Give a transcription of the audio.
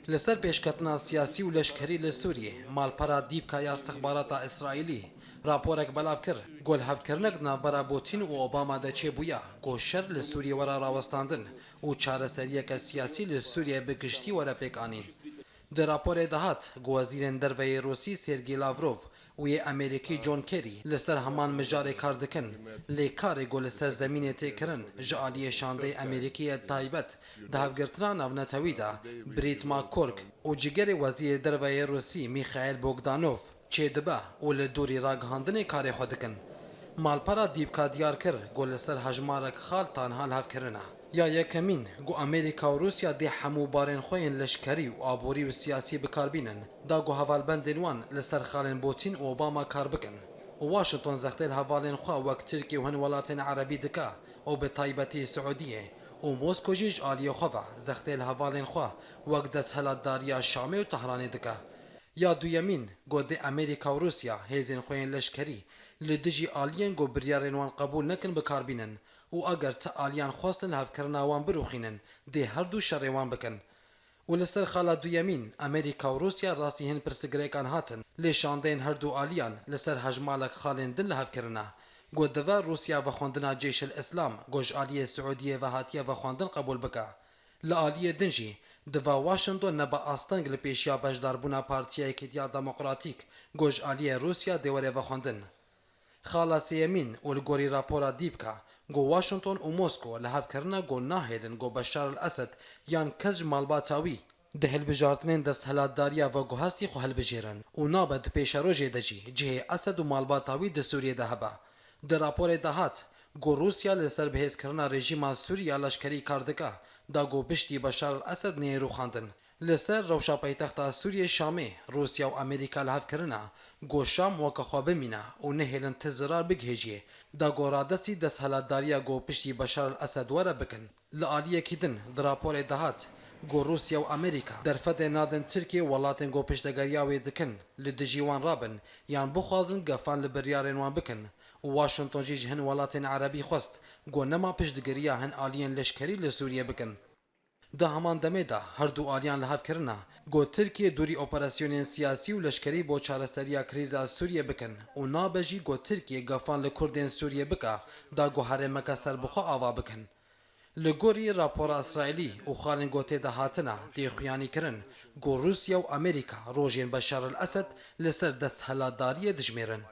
لسر پیشکتنا سیاسی و لشکری لسوریه مالپرا دیبکا یا استخباراتا اسرائیلی راپورک بلاف کر گل هفکرنک نابرا بوتین و اوباما ده چه بویا گو شر لسوریه ورا راوستاندن و چاره سریک سیاسی لسوریه بکشتی ورا پیک آنین. در راپور دهات گوزیرن دروی روسی سرگی لاوروف و یه امریکی جون کری لسر همان مجار کار دکن لیکار گل سر زمین تکرن جعالی شانده امریکی تایبت دهفگرتنا نونتویدا بریت ماکورک و جگر وزیر دروی روسی میخائیل بوگدانوف چه دبه و لدوری راگهاندن کار خودکن مالپرا دیبکا دیار کر گل سر هجمارک خال تانها لحف کرنه یا یکمین گو امریکا و روسیا دی همو بارن خوین لشکری و آبوری و سیاسی بکاربینن دا گو هوالبندن وان لسر خالن بوتین و اوباما کار بکن و واشنطن زختیل هوالن خواه وقت ترکی و هن ولاتن عربی دکا و به طایبتی سعودیه و موسکو جیج آلی خواه زختیل هوالن خواه وقت دست هلات داریا شامه و تهرانی دکا یا دویمین گو دی امریکا و روسیا هیزن خوین لشکری لدجی آلیان گو بریارن وان قبول نکن بکاربینن و اگر تا آلیان خواستن هفکرنا وان بروخینن دی هر دو شر وان بکن و لسر خالا دویمین امریکا و روسیا راستی هن پرسگریکان هاتن لیشاندین هر دو آلیان لسر هجمالک خالین دن لهفکرنا گو دوا روسیا و خوندنا جیش الاسلام گوش آلیه سعودیه و هاتیه و خوندن قبول بکا لآلیه دنجی دوا واشنطن نبا آستنگ لپیشیا بجداربونا پارتیای کدیا دموکراتیک گوش آلیه روسیا دیوره و خوندن خالا سیمین و الگوری راپورا دیبکا گو واشنطن و موسکو لحفکرنا گو ناهیدن گو بشار الاسد یان کز مالباتاوی ده هلبجارتنین دست هلاتداریا و گو هستی خو هلبجیرن و نابد پیش روژه دجی جه اسد و مالباتاوی ده سوریه ده هبا ده راپور دهات گو روسیا لسر بهز کرنا رژیما سوریا لشکری کاردکا دا گو بشتی بشار الاسد نیرو خاندن لسر روشا پایتخت سوریه شامه روسیا و امریکا لحف کرنا گو شام وکا خواب مینا و نهیلن تزرار بگهجیه دا گو رادسی دست هلاتداریا گو پشتی بشار الاسد وره بکن لآلیه کدن دراپور دهات گو روسیا و امریکا در فتح نادن ترکیه ولاتن گو پشتگریاوی دکن لدجیوان رابن یان بخوازن گفان لبریارن وان بکن واشنطن جیج هن ولاتن عربی خواست گو نما پشتگریا هن آلیان لشکری لسوریه بکن ده همان دمه ده هر دو آلیان لحف کرنا گو ترکیه دوری اپراسیونین سیاسی و لشکری بو چارەسەریya کریزا سوریه بکن و نابجی گو ترکیه گفان لکردین سوریه بکا دا گو هرمکا سربخوا آوا بکن لگوری راپور اسرائیلی و خالن گوته ده هاتنا دی خویانی کرن گو روسیا و امریکا روژین بشار الاسد لسر دست هلاتداری دجمیرن